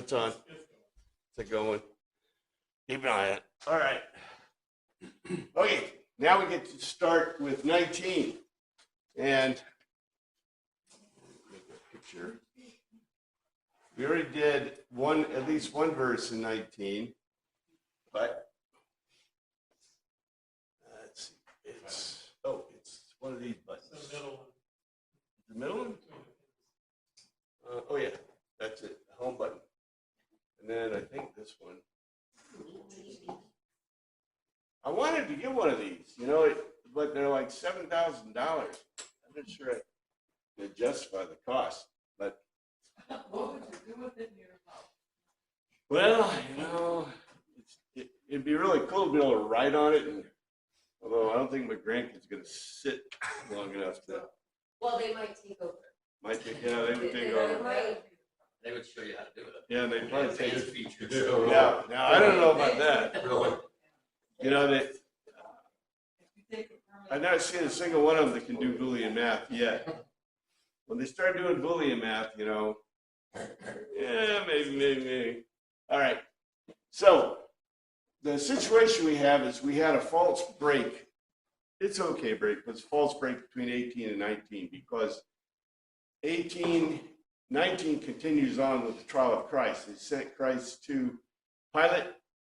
It's on. It's a going. Keep an eye on it. All right. Okay, now we get to start with 19. And make a picture. We already did at least one verse in 19, but let's see. It's one of these buttons. The middle one. The middle one? Oh yeah, that's it. The home button. And then I think this one. I wanted to get one of these, but they're like $7,000. I'm not sure I can justify the cost, but. What would you do with it in your house? Well, it'd be really cool to be able to write on it, although I don't think my grandkids going to sit long enough to. Well, they might take over. They would take over. They would show you how to do it. Yeah, they probably take Advanced it. features. Now I don't know about that. Really? I've not seen a single one of them that can do Boolean math yet. When they start doing Boolean math, yeah, maybe. All right. So the situation we have is we had a false break. It's okay break, but it's a false break between 18 and 19 because 19 continues on with the trial of Christ. They sent Christ to Pilate,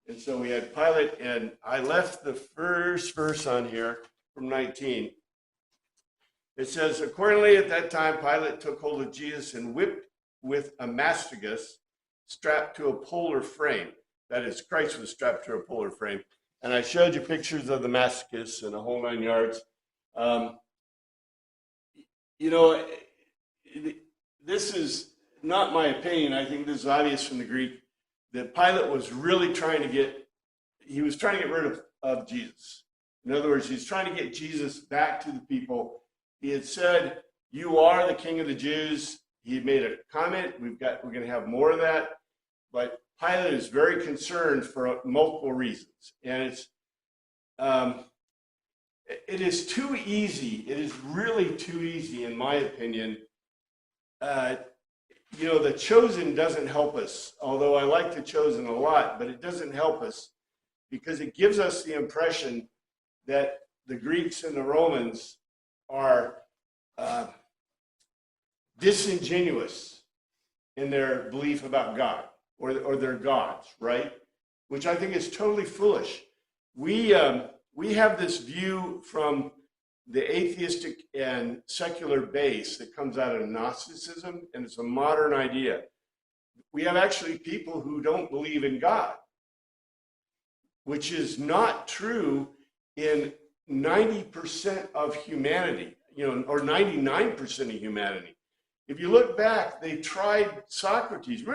and so we had Pilate, and I left the first verse on here from 19. It says, accordingly, at that time, Pilate took hold of Jesus and whipped with a mastigus strapped to a polar frame. That is, Christ was strapped to a polar frame. And I showed you pictures of the mastigus and the whole 9 yards. This is not my opinion. I think this is obvious from the Greek that Pilate was really trying to get rid of Jesus. In other words, he's trying to get Jesus back to the people. He had said, "You are the King of the Jews." He had made a comment. We're going to have more of that. But Pilate is very concerned for multiple reasons. And it is too easy. It is really too easy, in my opinion. The Chosen doesn't help us, although I like the Chosen a lot, but it doesn't help us because it gives us the impression that the Greeks and the Romans are disingenuous in their belief about God or their gods, right? Which I think is totally foolish. We have this view from the atheistic and secular base that comes out of Gnosticism, and it's a modern idea. We have actually people who don't believe in God, which is not true in 90% of humanity, or 99% of humanity. If you look back, they tried Socrates. You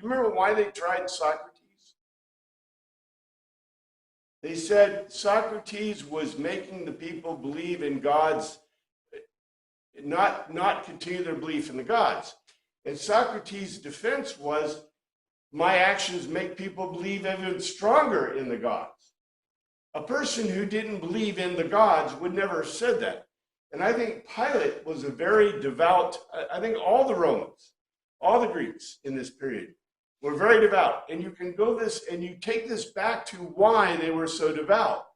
remember why they tried Socrates? They said Socrates was making the people believe in gods, not continue their belief in the gods. And Socrates' defense was, my actions make people believe even stronger in the gods. A person who didn't believe in the gods would never have said that. And I think Pilate was a very devout, I think all the Romans, all the Greeks in this period were very devout. And you can go this, and you take this back to why they were so devout.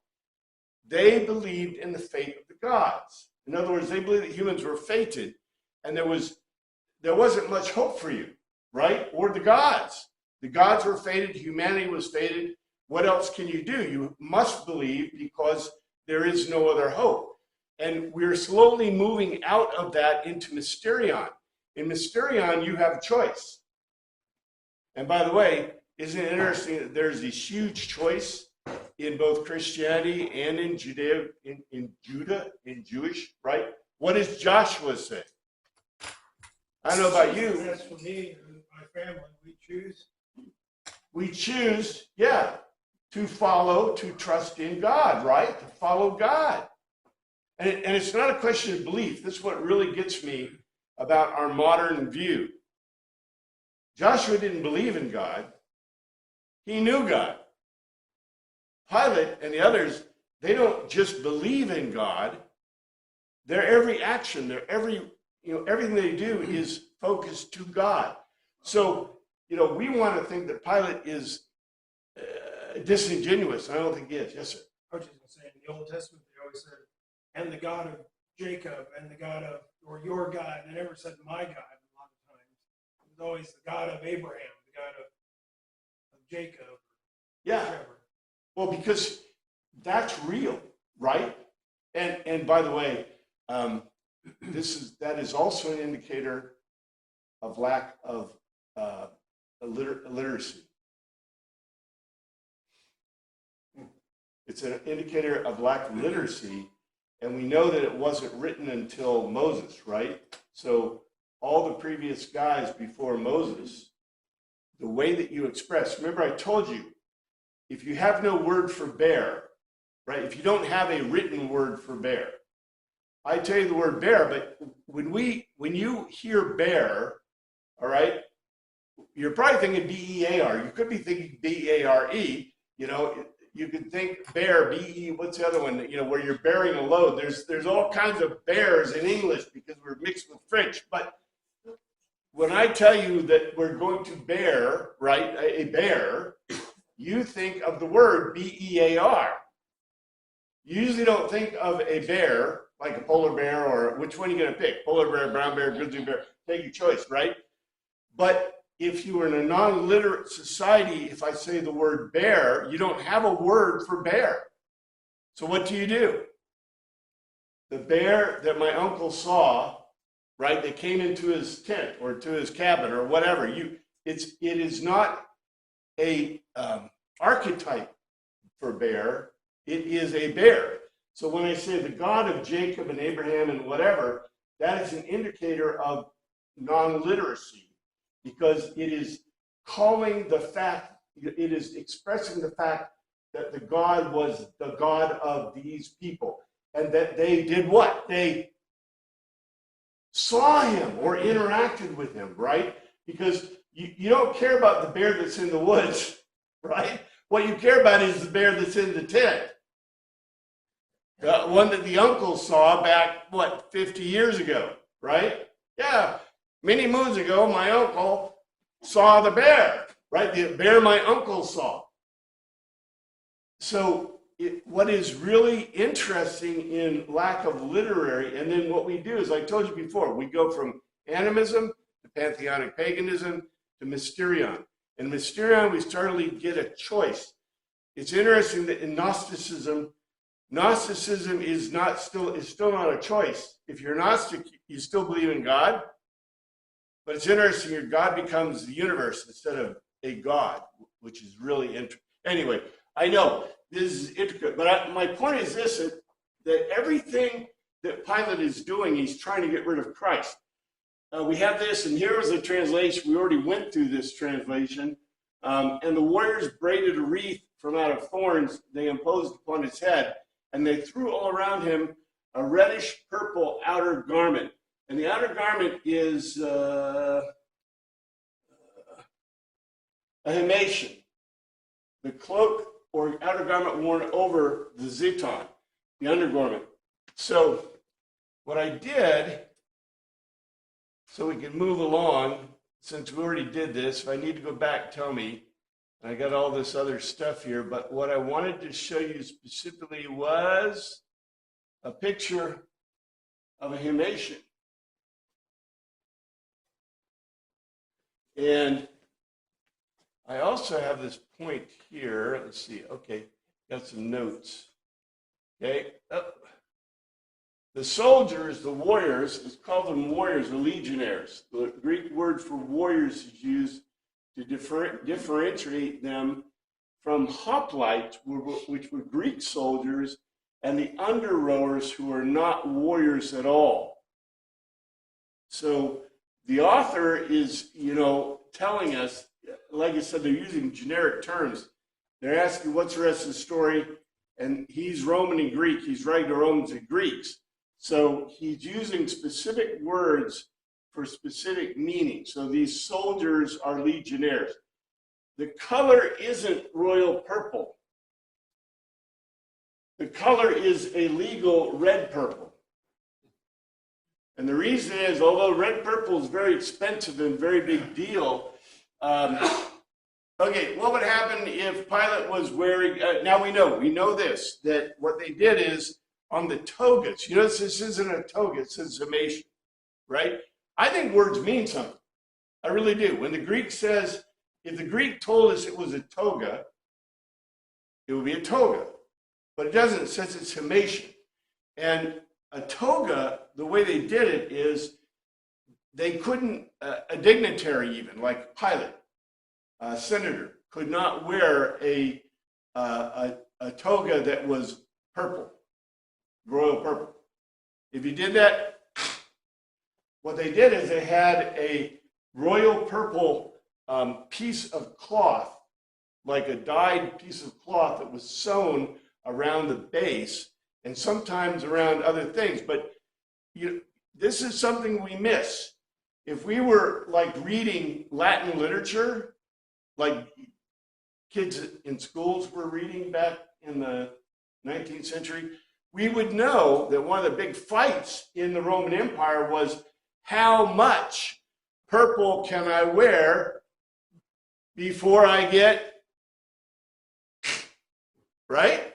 They believed in the fate of the gods. In other words, they believed that humans were fated, and there wasn't much hope for you, right? Or the gods. The gods were fated, humanity was fated. What else can you do? You must believe because there is no other hope. And we're slowly moving out of that into Mysterion. In Mysterion, you have choice. And by the way, isn't it interesting that there's this huge choice in both Christianity and in Judea, in Jewish, right? What does Joshua say? I don't know about you. As for me and my family, we choose. We choose, to trust in God, right? To follow God. And it's not a question of belief. This is what really gets me about our modern view. Joshua didn't believe in God. He knew God. Pilate and the others, they don't just believe in God. Their every action, everything they do is focused to God. So we want to think that Pilate is disingenuous. I don't think he is. Yes, sir. I was just gonna say, in the Old Testament, they always said, and the God of Jacob, and the God of, or your God. They never said my God a lot of times. It was always the God of Abraham, the God of Jacob, Yeah. whichever. Well, because that's real, right? And by the way, that is also an indicator of lack of literacy. It's an indicator of lack of literacy, and we know that it wasn't written until Moses, right? So all the previous guys before Moses, the way that you express, remember I told you, if you have no word for bear, right? If you don't have a written word for bear, I tell you the word bear, but when you hear bear, all right, you're probably thinking B-E-A-R. You could be thinking B-A-R-E. You could think bear, B-E, what's the other one? Where you're bearing a load. There's all kinds of bears in English because we're mixed with French. But when I tell you that we're going to bear, right, a bear, you think of the word B-E-A-R. You usually don't think of a bear, like a polar bear, or which one are you going to pick? Polar bear, brown bear, grizzly bear. Take your choice, right? But if you were in a non-literate society, if I say the word bear, you don't have a word for bear. So what do? The bear that my uncle saw, right, that came into his tent or to his cabin or whatever, it is not a archetype for bear. It is a bear. So when I say the God of Jacob and Abraham and whatever, that is an indicator of non-literacy, because it is calling the fact, it is expressing the fact that the God was the God of these people, and that they did what? They saw him or interacted with him, right? Because you don't care about the bear that's in the woods, right? What you care about is the bear that's in the tent. The one that the uncle saw back, 50 years ago, right? Yeah, many moons ago, my uncle saw the bear, right? The bear my uncle saw. So what is really interesting in lack of literary, and then what we do is, I told you before, we go from animism to pantheonic paganism to Mysterion. In Mysterion, we suddenly get a choice. It's interesting that in Gnosticism is still not a choice. If you're Gnostic, you still believe in God, but it's interesting, your God becomes the universe instead of a God, which is really interesting. Anyway, I know this is intricate, but my point is this, that everything that Pilate is doing, he's trying to get rid of Christ. We have this, and here is a translation. We already went through this translation. And the warriors braided a wreath from out of thorns they imposed upon his head, and they threw all around him a reddish purple outer garment. And the outer garment is a himation, the cloak or outer garment worn over the ziton, the undergarment. So what I did, so we can move along, since we already did this, if I need to go back, tell me. I got all this other stuff here, but what I wanted to show you specifically was a picture of a himation. And I also have this point here. Let's see. Okay, got some notes. Okay. The soldiers, the warriors, let's call them warriors or legionnaires. The Greek word for warriors is used to differentiate them from hoplites, which were Greek soldiers, and the under rowers who are not warriors at all. So the author is, telling us, like I said, they're using generic terms. They're asking, what's the rest of the story? And he's Roman and Greek. He's writing to Romans and Greeks. So he's using specific words for specific meaning. So these soldiers are legionnaires. The color isn't royal purple. The color is a legal red purple. And the reason is, although red purple is very expensive and very big deal, Okay, what would happen if Pilate was wearing, now we know this, that what they did is on the togas, you notice this isn't a toga, it says summation, right? I think words mean something. I really do. When the Greek says, if the Greek told us it was a toga, it would be a toga. But it doesn't, it says it's summation. And a toga, the way they did it is they couldn't, a dignitary even, like Pilate, a senator, could not wear a toga that was purple, royal purple. If you did that, what they did is they had a royal purple piece of cloth, like a dyed piece of cloth that was sewn around the base and sometimes around other things. But this is something we miss. If we were like reading Latin literature, like kids in schools were reading back in the 19th century, we would know that one of the big fights in the Roman Empire was how much purple can I wear before I get, right?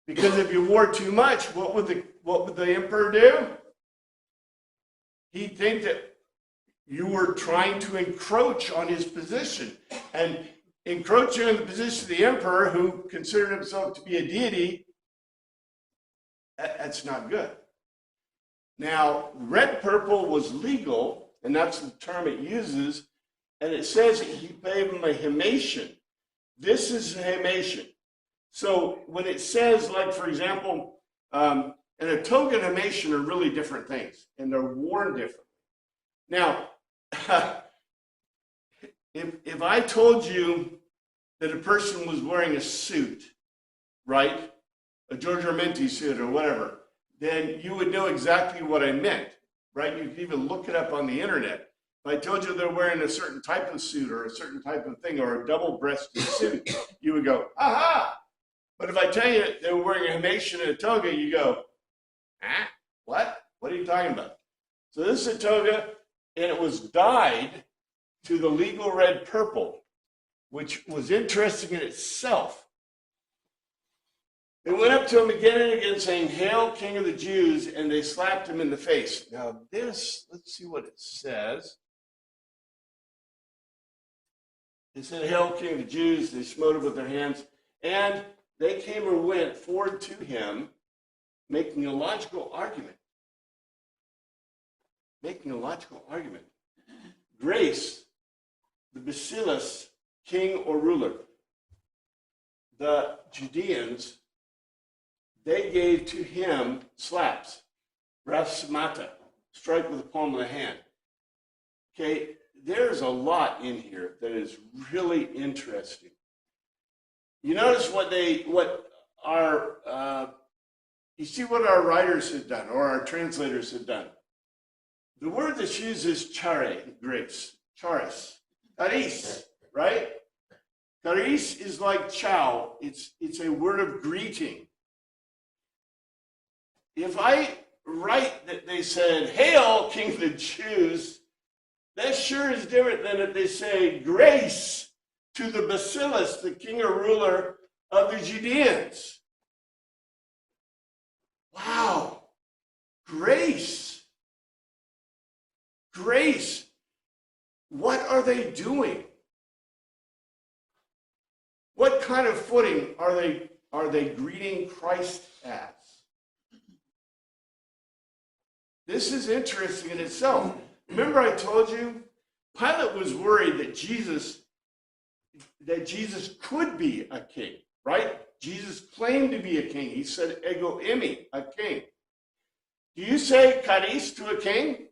Because if you wore too much, what would the emperor do? He'd think that you were trying to encroach on his position. And encroaching on the position of the emperor, who considered himself to be a deity, that's not good. Now, red purple was legal, and that's the term it uses, and it says he gave him a hemation. This is a hemation. So when it says, like, for example, and a toga and hemation are really different things, and they're worn differently. Now, if I told you that a person was wearing a suit, right, a Giorgio Armenti suit or whatever, then you would know exactly what I meant, right? You could even look it up on the internet. If I told you they're wearing a certain type of suit or a certain type of thing or a double-breasted suit, you would go, aha! But if I tell you they were wearing a hemation and a toga, you go, ah, what? What are you talking about? So this is a toga, and it was dyed to the legal red purple, which was interesting in itself. They went up to him again and again saying, "Hail, King of the Jews," and they slapped him in the face. Now this, let's see what it says. They said, "Hail, King of the Jews." They smote him with their hands, and they came or went forward to him, making a logical argument. Making a logical argument. Grace, the basileus, king or ruler. The Judeans, they gave to him slaps, rafsamata, strike with the palm of the hand. Okay, there's a lot in here that is really interesting. You notice you see what our writers have done, or our translators have done. The word that's used is chare, grace, charis, charis, right? Charis is like ciao. It's a word of greeting. If I write that they said, "Hail, King of the Jews," that sure is different than if they say, "Grace to the basileus, the king or ruler of the Judeans." Wow. Grace. Grace. What are they doing? What kind of footing are they greeting Christ as? This is interesting in itself. Remember I told you, Pilate was worried that Jesus could be a king, right? Jesus claimed to be a king. He said, "Ego imi," a king. Do you say charis to a king?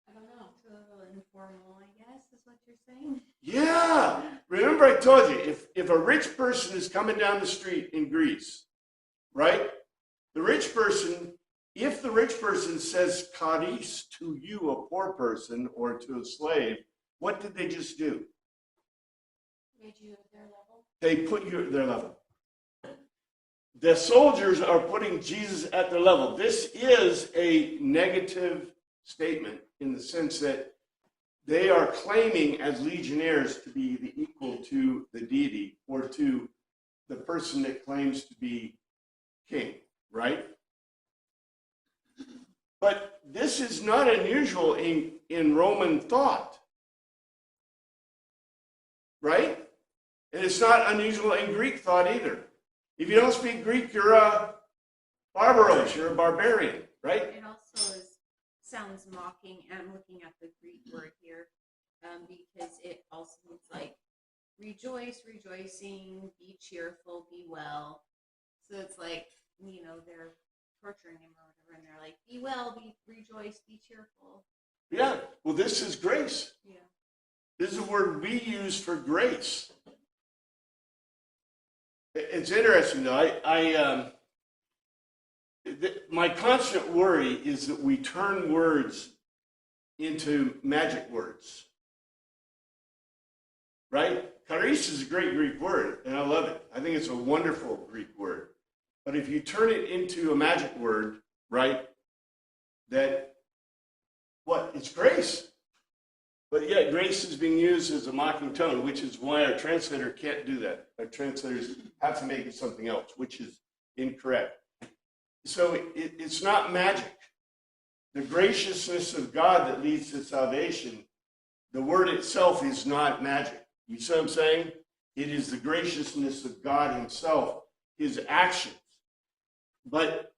I don't know, it's a little informal, I guess, is what you're saying. Yeah. Remember I told you, if a rich person is coming down the street in Greece, right? If the rich person says charis to you, a poor person, or to a slave, what did they just do? Made you at their level. They put you at their level. The soldiers are putting Jesus at their level. This is a negative statement in the sense that they are claiming as legionnaires to be the equal to the deity or to the person that claims to be king, right? But this is not unusual in Roman thought, right? And it's not unusual in Greek thought either. If you don't speak Greek, you're a barbaros, you're a barbarian, right? It also sounds mocking. I'm looking at the Greek word here because it also means like rejoice, rejoicing, be cheerful, be well. So it's like, they're torturing him or whatever, and they're like, be well, rejoice, be cheerful. Yeah, well, this is grace. Yeah. This is the word we use for grace. It's interesting, though. My constant worry is that we turn words into magic words, right? Charis is a great Greek word, and I love it. I think it's a wonderful Greek word. But if you turn it into a magic word, right, it's grace. But yet grace is being used as a mocking tone, which is why our translator can't do that. Our translators have to make it something else, which is incorrect. So it's not magic. The graciousness of God that leads to salvation, the word itself is not magic. You see what I'm saying? It is the graciousness of God himself, his actions. But,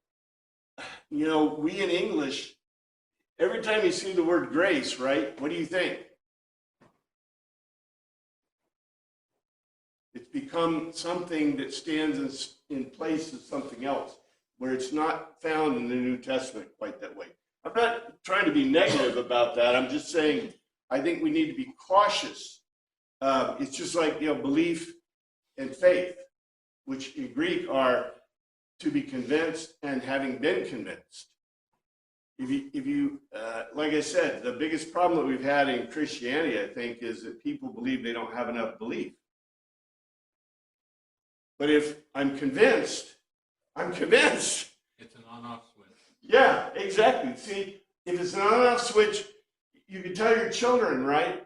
we in English, every time you see the word grace, right, what do you think? It's become something that stands in place of something else, where it's not found in the New Testament quite that way. I'm not trying to be negative about that. I'm just saying I think we need to be cautious. It's just like, belief and faith, which in Greek are to be convinced and having been convinced. If you like I said, the biggest problem that we've had in Christianity, I think, is that people believe they don't have enough belief. But if I'm convinced, I'm convinced. It's an on-off switch. Yeah, exactly. See, if it's an on-off switch, you can tell your children, right?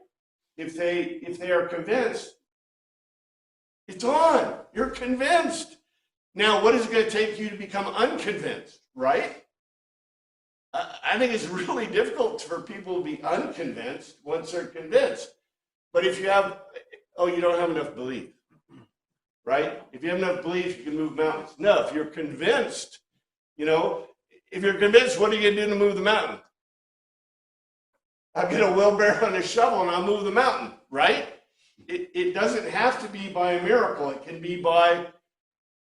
If they are convinced, it's on. You're convinced. Now, what is it going to take you to become unconvinced, right? I think it's really difficult for people to be unconvinced once they're convinced. But if you you don't have enough belief, right? If you have enough belief, you can move mountains. No, if you're convinced, if you're convinced, what are you going to do to move the mountain? I'll get a wheelbarrow and a shovel and I'll move the mountain, right? It doesn't have to be by a miracle. It can be by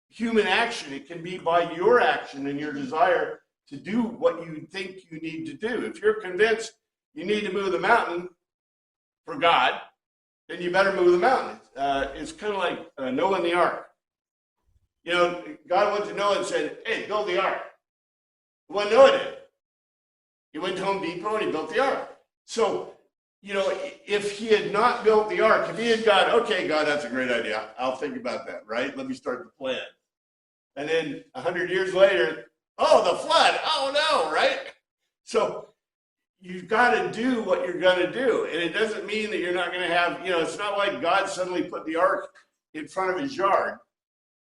human action. It can be by your action and your desire to do what you think you need to do. If you're convinced you need to move the mountain for God, then you better move the mountain. It's kind of like Noah and the ark. God went to Noah and said, hey, build the ark. What Noah did? He went to Home Depot and he built the ark. So, if he had not built the ark, if he had gone, okay, God, that's a great idea. I'll think about that, right? Let me start the plan. And then 100 years later, oh, the flood. Oh, no, right? So you've got to do what you're going to do. And it doesn't mean that you're not going to have, it's not like God suddenly put the ark in front of his yard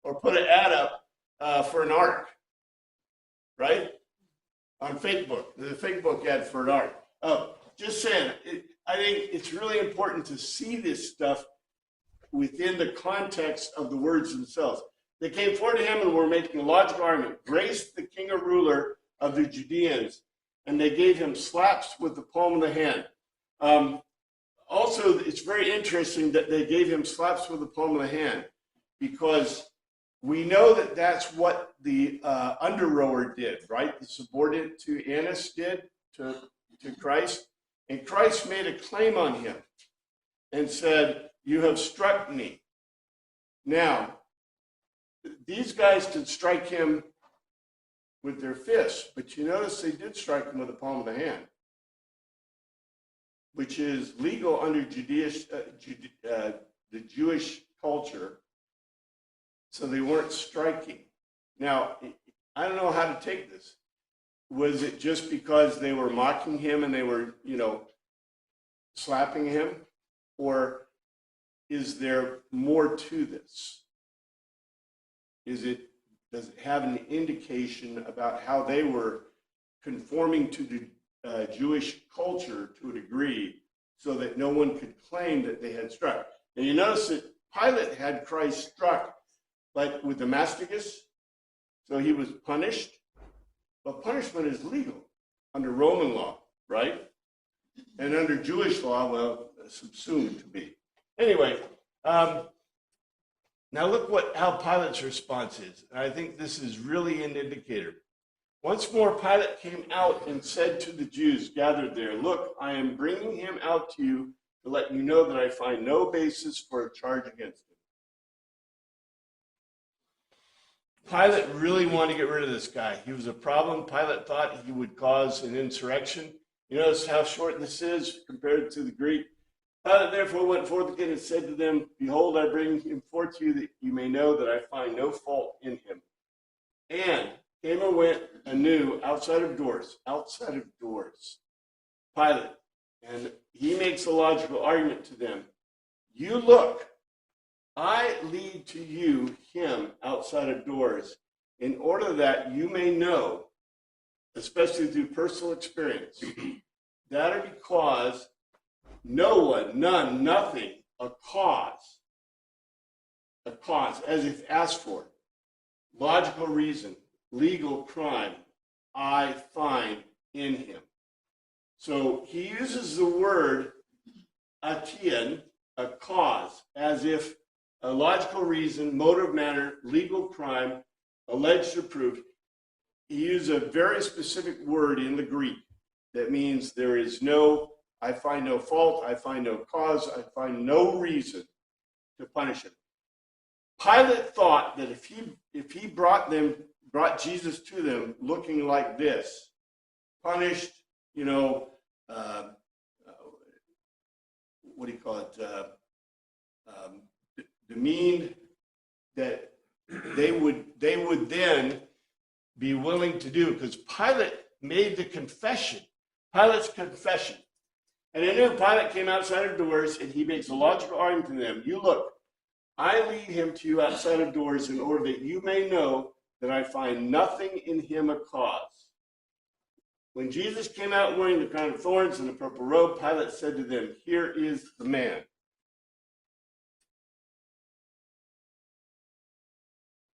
or put an ad up for an ark, right? On Facebook, the Facebook ad for an ark. Just saying, I think it's really important to see this stuff within the context of the words themselves. They came forward to him and were making a logical argument. Grace the king or ruler of the Judeans, and they gave him slaps with the palm of the hand. Also, it's very interesting that they gave him slaps with the palm of the hand, because we know that that's what the under rower did, right? The subordinate to Annas did to Christ. And Christ made a claim on him and said, you have struck me. Now, these guys did strike him with their fists, but you notice they did strike him with the palm of the hand, which is legal under the Jewish culture. So they weren't striking. Now, I don't know how to take this. Was it just because they were mocking him and they were, slapping him, or is there more to this? Does it have an indication about how they were conforming to the Jewish culture to a degree so that no one could claim that they had struck? And you notice that Pilate had Christ struck, but with the masticus, so he was punished. But punishment is legal under Roman law, right? And under Jewish law, well, subsumed to be. Anyway, now look how Pilate's response is. And I think this is really an indicator. Once more, Pilate came out and said to the Jews gathered there, "Look, I am bringing him out to you to let you know that I find no basis for a charge against him." Pilate really wanted to get rid of this guy. He was a problem. Pilate thought he would cause an insurrection. You notice how short this is compared to the Greek. Pilate therefore went forth again and said to them, "Behold, I bring him forth to you that you may know that I find no fault in him." And came and went anew outside of doors, Pilate. And he makes a logical argument to them. You look, I lead to you him outside of doors in order that you may know, especially through personal experience, that or because no one, none, nothing, a cause, as if asked for, logical reason, legal crime, I find in him. So he uses the word atian, a cause, as if a logical reason, motive, manner, legal crime, alleged or proved. He used a very specific word in the Greek that means there is no, I find no fault, I find no cause, I find no reason to punish him. Pilate thought that if he brought Jesus to them looking like this, punished, what do you call it, demeaned, that they would then be willing to do, because Pilate made the confession, Pilate's confession. And I knew Pilate came outside of doors and he makes a logical argument to them. You look, I lead him to you outside of doors in order that you may know that I find nothing in him a cause. When Jesus came out wearing the crown of thorns and the purple robe, Pilate said to them, here is the man.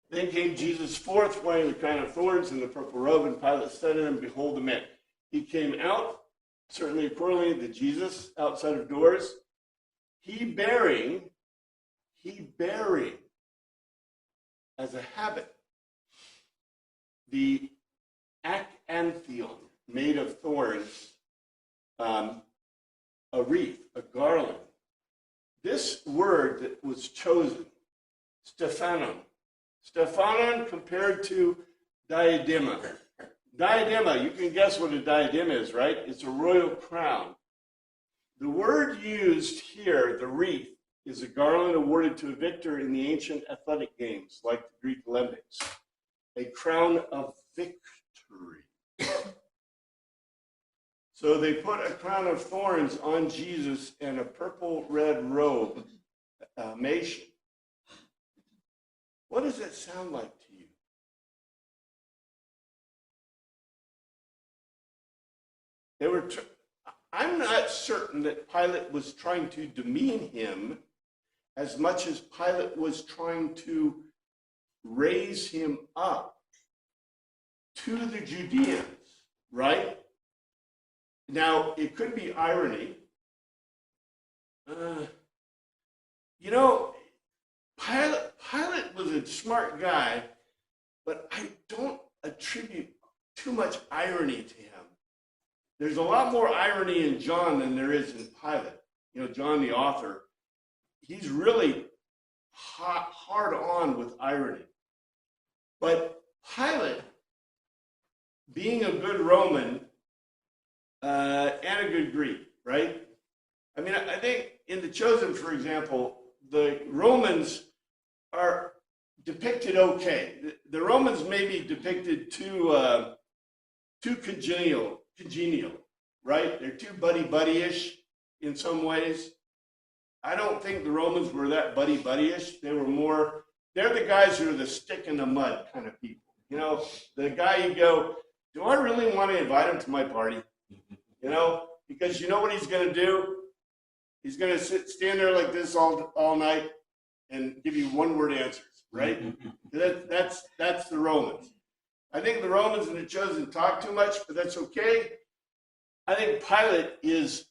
Then came Jesus forth wearing the crown of thorns and the purple robe, and Pilate said to him, behold the man. He came out, certainly accordingly to Jesus, outside of doors, he bearing as a habit the acanthion, made of thorns, a wreath, a garland. This word that was chosen, Stephanon compared to diadema. Diadema, you can guess what a diadem is, right? It's a royal crown. The word used here, the wreath, is a garland awarded to a victor in the ancient athletic games, like the Greek Olympics. A crown of victory. So they put a crown of thorns on Jesus and a purple-red robe, mation. What does that sound like to you? I'm not certain that Pilate was trying to demean him as much as Pilate was trying to raise him up to the Judeans, right? Now, it could be irony. Pilate was a smart guy, but I don't attribute too much irony to him. There's a lot more irony in John than there is in Pilate. John, the author, he's really hard on with irony. But Pilate, being a good Roman and a good Greek, right? I mean, I think in The Chosen, for example, the Romans are depicted okay. The Romans may be depicted too congenial, right? They're too buddy-ish. in some ways. I don't think the Romans were that buddy-buddy-ish. They were more, they're the guys who are the stick in the mud kind of people. You know, the guy you go, do I really want to invite him to my party? You know, because you know what he's going to do? He's going to stand there like this all night and give you one-word answers, right? That's the Romans. I think the Romans and the chosen talk too much, but that's okay. I think Pilate is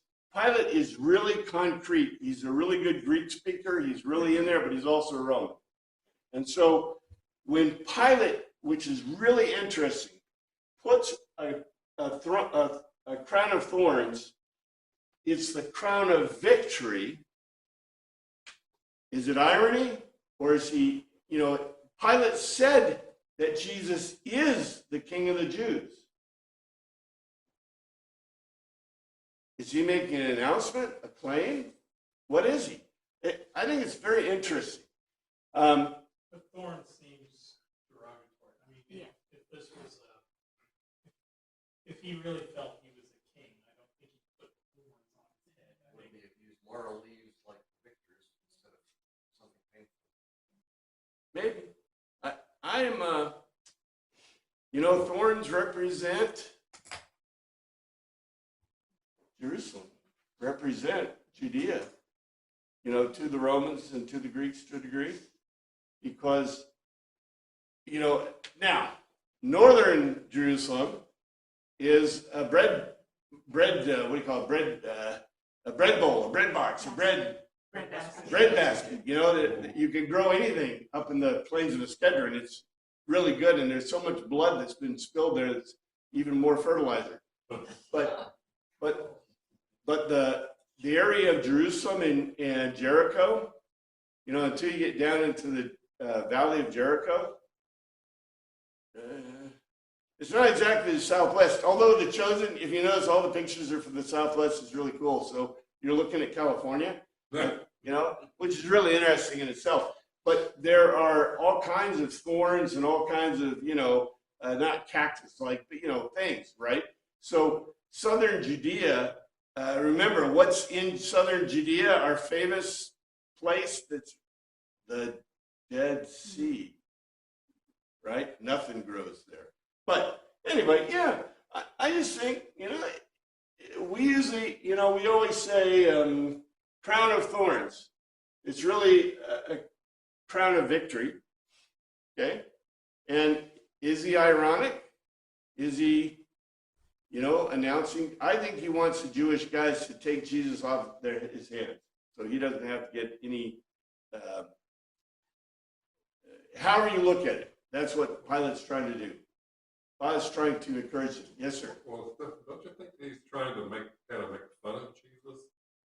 really concrete. He's a really good Greek speaker. He's really in there, but he's also a Roman. And so when Pilate, which is really interesting, puts a crown of thorns, it's the crown of victory. Is it irony? Or is he, you know, Pilate said that Jesus is the King of the Jews. Is he making an announcement, a claim? What is he? I think it's very interesting. The thorn seems derogatory. I mean, Yeah. if this was, if he really felt he was a king, I don't think he put thorns on his head. I Would think be if you use laurel leaves like victors instead of something painful. Maybe. I am, you know, thorns represent Jerusalem, represent Judea, you know, to the Romans and to the Greeks to a degree, because, you know, now, northern Jerusalem is a bread, what do you call it, a bread bowl, a bread box, a bread basket, you know, that you can grow anything up in the plains of Eskedra, and it's really good, and there's so much blood that's been spilled there that's even more fertilizer. But the area of Jerusalem and Jericho, you know, until you get down into the valley of Jericho, it's not exactly the southwest, although the chosen, if you notice, all the pictures are from the southwest, is really cool. So you're looking at California, you know, which is really interesting in itself. But there are all kinds of thorns and all kinds of, you know, not cactus, like, but, you know, things, right? So southern Judea, remember what's in southern Judea, our famous place, that's the Dead Sea, right? Nothing grows there. But anyway, yeah, I just think, you know, we usually, you know, we always say crown of thorns. It's really a crown of victory, okay? And is he ironic? Is he, you know, announcing? I think he wants the Jewish guys to take Jesus off his hands, so he doesn't have to get any, however you look at it, that's what Pilate's trying to do. Pilate's trying to encourage him. Yes, sir. Well, don't you think he's trying to make fun of Jesus,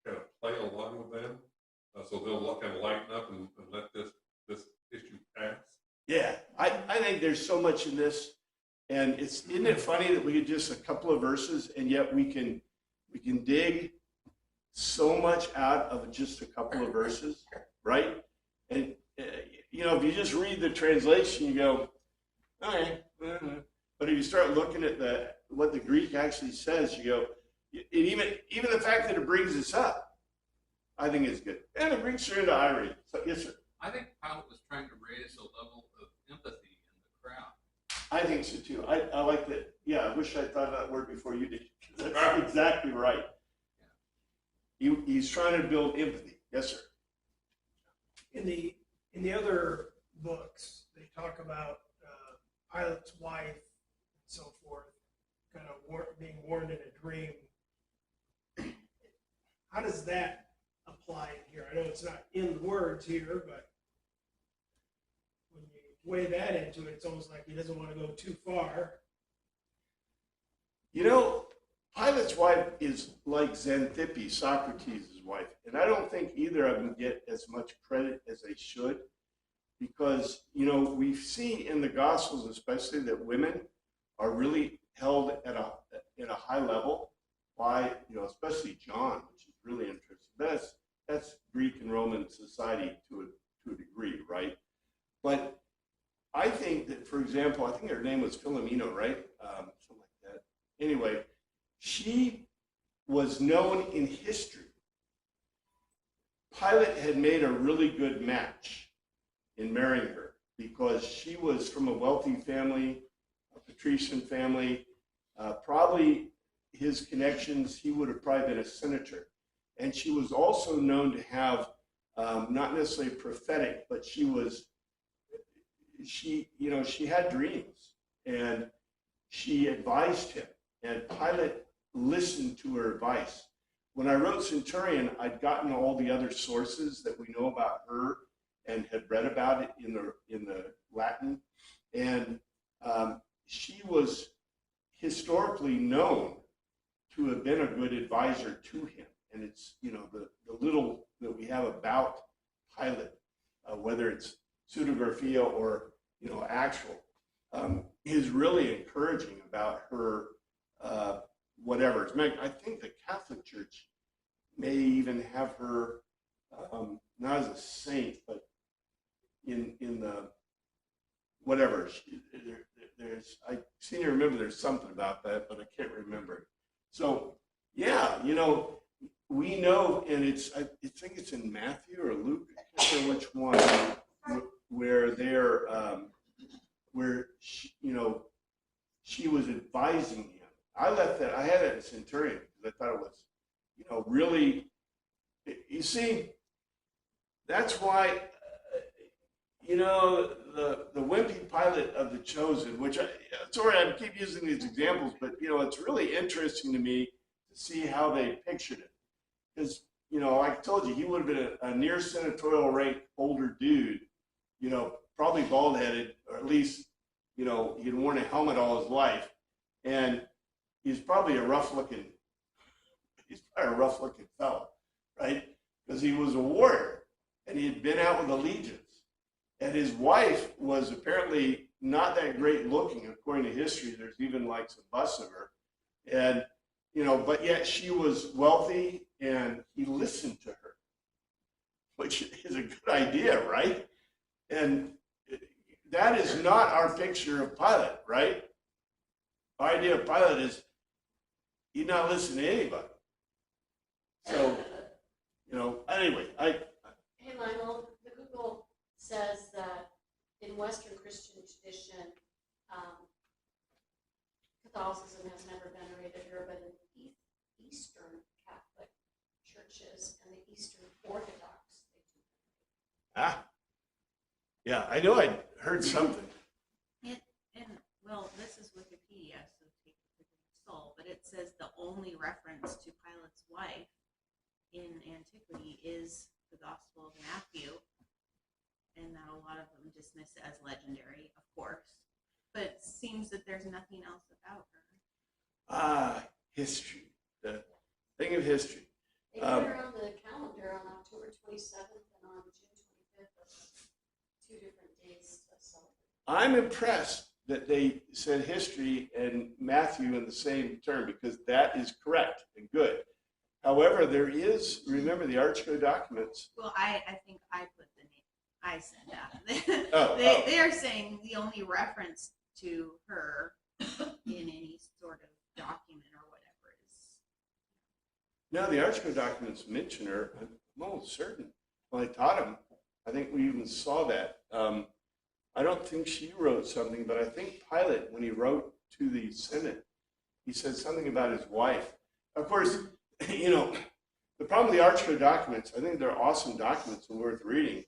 kind of play along with them, so they'll kind of lighten up and let this issue pass? Yeah, I think there's so much in this, and isn't it funny that we get just a couple of verses, and yet we can dig so much out of just a couple of verses, right? And you know, if you just read the translation, you go, okay. But if you start looking at what the Greek actually says, you go, even the fact that it brings this up, I think is good. And the Greeks are into irony. So yes, sir. I think Pilate was trying to raise a level of empathy in the crowd. I think so too. I like that. Yeah, I wish I thought of that word before you did. That's exactly right. He's trying to build empathy. Yes, sir. In the other books, they talk about Pilate's wife and so forth, kind of being warned in a dream. How does that apply here? I know it's not in the words here, but when you weigh that into it, it's almost like he doesn't want to go too far. You know, Pilate's wife is like Xanthippe, Socrates' wife, and I don't think either of them get as much credit as they should, because, you know, we see in the Gospels especially that women are really held at a high level by, you know, especially John, which is really interesting. That's Greek and Roman society to a degree, right? But I think that, for example, I think her name was Philomena, right? Something like that. Anyway, she was known in history Pilate had made a really good match in marrying her because she was from a wealthy family, a patrician family. Probably his connections, he would have probably been a senator. And she was also known to have, not necessarily prophetic, but she had dreams, and she advised him, and Pilate listened to her advice. When I wrote Centurion, I'd gotten all the other sources that we know about her and had read about it in the Latin, and she was historically known to have been a good advisor to him. And it's, the little that we have about Pilate, whether it's pseudographia or, actual, is really encouraging about her, whatever. I think the Catholic Church may even have her, not as a saint, but in the, whatever. I seem to remember there's something about that, but I can't remember. So, yeah, we know, and I think it's in Matthew or Luke, I can't remember which one, where she was advising him. I had that in Centurion because I thought it was, really, you see, that's why, the wimpy Pilate of the Chosen, which sorry, I keep using these examples, but, it's really interesting to me to see how they pictured it. Because, like I told you, he would have been a near senatorial rank older dude, probably bald headed, or at least, he'd worn a helmet all his life. And he's probably a rough looking fellow, right? Because he was a warrior and he had been out with the legions. And his wife was apparently not that great looking, according to history. There's even like some busts of her. And, but yet she was wealthy and he listened to her, which is a good idea, right? And that is not our picture of Pilate, right? Our idea of Pilate is he'd not listen to anybody. So, anyway, Hey, Lionel, the Google says that in Western Christian tradition, Catholicism has never venerated her, but in Eastern Catholic churches and the Eastern Orthodox, they do. Yeah, I know I'd heard something. Well, this is Wikipedia, so take it with a soul, but it says the only reference to Pilate's wife in antiquity is the Gospel of Matthew, and that a lot of them dismiss it as legendary, of course, but it seems that there's nothing else about her. History, the thing of history. They put her on the calendar on October 27th and on June 25th as 2 different days to celebrate. I'm impressed that they said history and Matthew in the same term, because that is correct and good. However, there is, remember the Archcode documents. Well, I think I put the name, I said that. They are saying the only reference to her in any sort of document or whatever is. No, the Archcode documents mention her. I'm almost certain. When I taught him, I think we even saw that. I don't think she wrote something, but I think Pilate, when he wrote to the Senate, he said something about his wife. Of course, the problem with the Archcode documents, I think they're awesome documents and worth reading.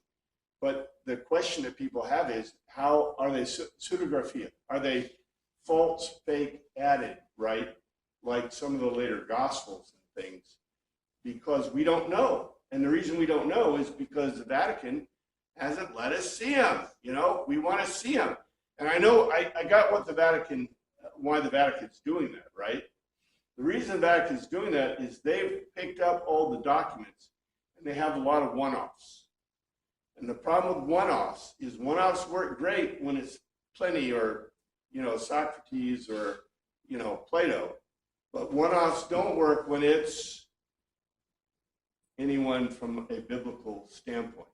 But the question that people have is, how are they pseudographia? Are they false, fake, added, right? Like some of the later Gospels and things, because we don't know. And the reason we don't know is because the Vatican hasn't let us see them. We want to see them. And I know I got why the Vatican's doing that, right? The reason the Vatican's doing that is they've picked up all the documents and they have a lot of one-offs. And the problem with one-offs is one-offs work great when it's Pliny or, Socrates or, Plato. But one-offs don't work when it's anyone from a biblical standpoint.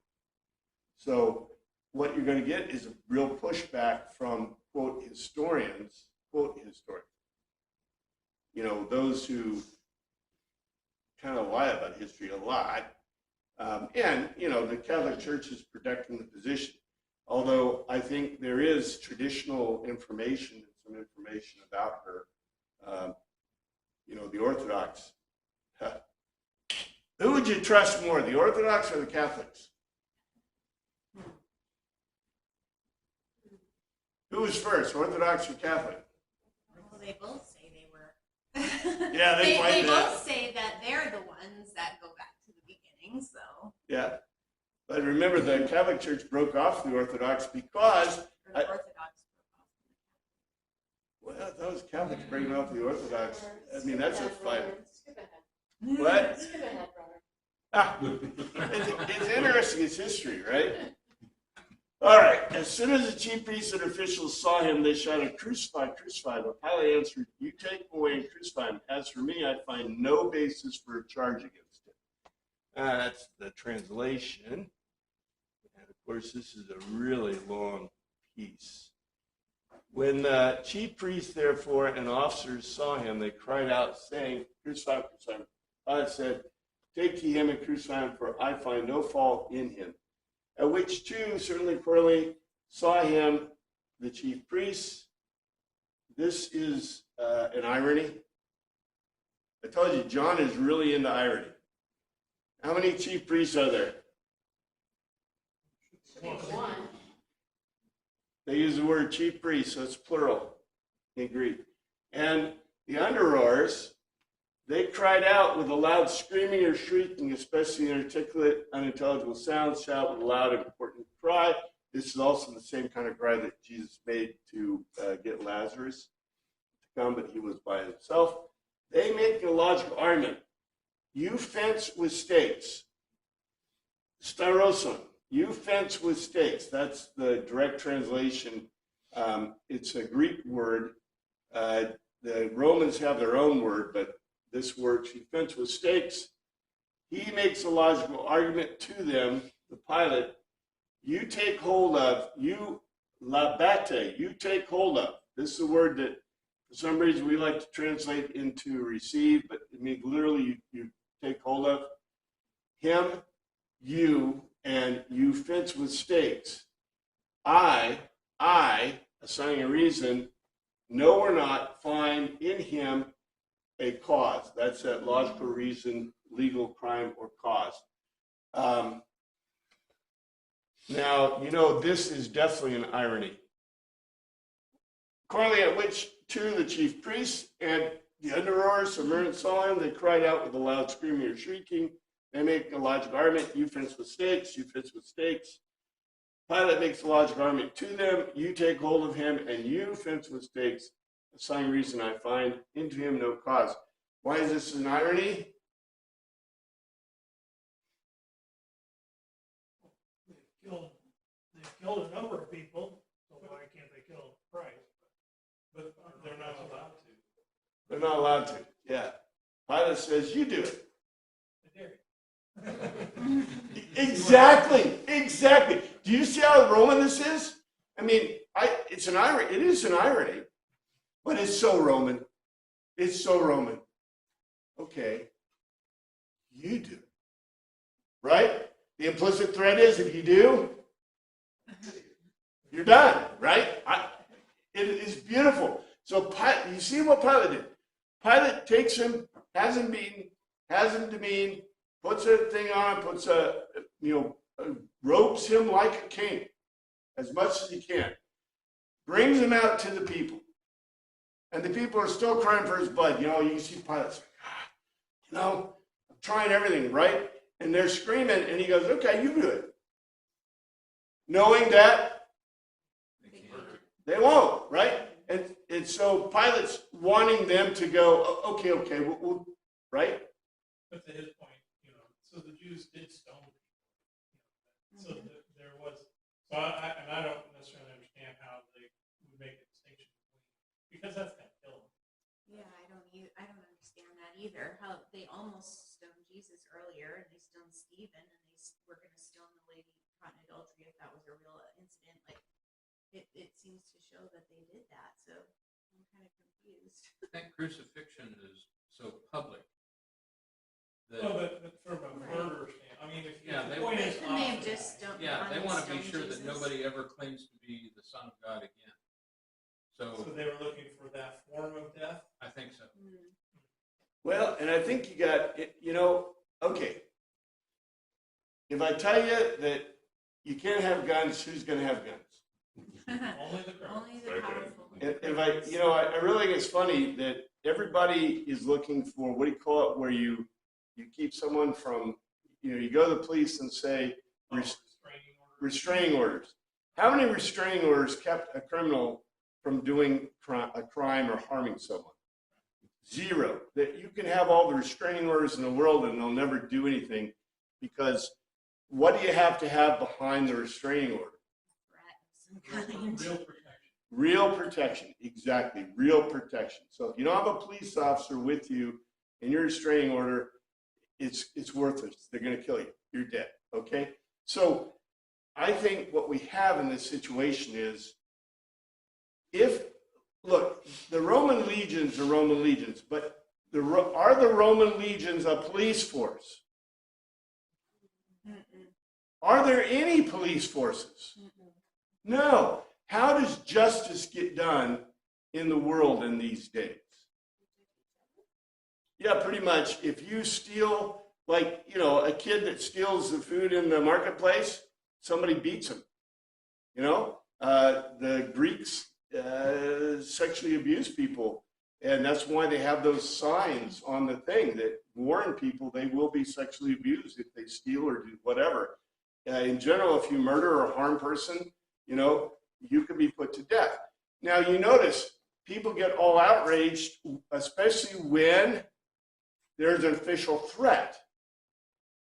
So what you're going to get is a real pushback from, quote, historians, those who kind of lie about history a lot, And, you know, the Catholic Church is protecting the position. Although I think there is traditional information and some information about her. You know, the Orthodox. Who would you trust more, the Orthodox or the Catholics? Who was first, Orthodox or Catholic? Well, they both say they were. Yeah, they fight they that. both say that they're the ones that go back to the beginning. So. Yeah. But remember, the Catholic Church broke off the Orthodox because, Or the Orthodox. well, that was Catholics breaking off the Orthodox. I mean, that's a fight. Skip ahead. What? Skip ahead, brother. Ah, it's interesting, it's history, right? All right. As soon as the chief priests and officials saw him, they shouted, "Crucify, crucify." But Pilate answered, "You take him away and crucify him. As for me, I find no basis for a charge against him." That's the translation. And of course, this is a really long piece. When the chief priests, therefore, and officers saw him, they cried out, saying, "Crucify him, crucify him." Pilate said, "Take ye him and crucify him, for I find no fault in him." At which two certainly clearly saw him, the chief priests. This is an irony. I told you, John is really into irony. How many chief priests are there? One. They use the word chief priest, so it's plural in Greek. And the underoars, they cried out with a loud screaming or shrieking, especially inarticulate, unintelligible sounds, shout with a loud, important cry. This is also the same kind of cry that Jesus made to get Lazarus to come, but he was by himself. They make a logical argument. You fence with stakes. Staroson. You fence with stakes. That's the direct translation. It's a Greek word. The Romans have their own word, but this word, you fence with stakes. He makes a logical argument to them, the Pilate. You take hold of, you labate, you take hold of. This is a word that for some reason we like to translate into receive, but it means literally you take hold of him, you, and you fence with stakes. I, assigning a reason, no or not, find in him a cause. That's that logical reason, legal crime or cause. Now, you know, this is definitely an irony. Accordingly, at which two of the chief priests and the underoars, Samaritan saw him, they cried out with a loud screaming or shrieking. They make a logical argument, you fence with stakes, you fence with stakes. Pilate makes a logical argument to them, you take hold of him, and you fence with stakes. A sign reason I find into him no cause. Why is this an irony? They've killed a number of people, so why can't they kill Christ? But they're not allowed to. They're not allowed to. Yeah. Pilate says, you do it. They dare. Exactly. Do you see how Roman this is? I mean, it's an irony. It is an irony, but it's so Roman. It's so Roman. Okay, you do it, right? The implicit threat is if you do, you're done, right? It is beautiful. So you see what Pilate did? Pilate takes him, has him beaten, has him demeaned, puts a thing on, ropes him like a king as much as he can, brings him out to the people. And the people are still crying for his blood. You know, you see Pilate's like, I'm trying everything, right? And they're screaming, and he goes, okay, you do it. Knowing that they won't, right? And so Pilate's wanting them to go, okay, we'll right? But to his point, so the Jews did stone people. So there was, so I don't necessarily understand how they would make a distinction because that's going to kill them. Yeah, I don't understand that either. How they almost stoned Jesus earlier, and they stoned Stephen, and they were going to stone the lady caught in adultery if that was a real incident. Like it seems to show that they did that. So I'm kind of confused. I think crucifixion is so public. Well, but from a murder standpoint, I mean, if you Yeah, they on want to stone be sure that Jesus. nobody ever claims to be the Son of God again. So So they were looking for that form of death? I think so. Mm. Well, and I think you got, okay. If I tell you that you can't have guns, who's going to have guns? Only the criminals. Only the powerful. If I really think it's funny that everybody is looking for, what do you call it, where you keep someone from, you go to the police and say, Oh, restraining order. restraining orders. How many restraining orders kept a criminal from doing a crime or harming someone? Zero. That you can have all the restraining orders in the world and they'll never do anything, because what do you have to have behind the restraining order? Threat of some kind. Real protection. Real protection, exactly, real protection. So if you don't have a police officer with you in your restraining order, it's worthless. They're going to kill you. You're dead, okay? So I think what we have in this situation is, look, the Roman legions are Roman legions, but are the Roman legions a police force? Mm-mm. Are there any police forces? Mm-mm. No. How does justice get done in the world in these days? Yeah, pretty much. If you steal, like, a kid that steals the food in the marketplace, somebody beats him. The Greeks sexually abuse people, and that's why they have those signs on the thing that warn people they will be sexually abused if they steal or do whatever. In general, if you murder or harm a person, you could be put to death. Now, you notice people get all outraged, especially when there's an official threat,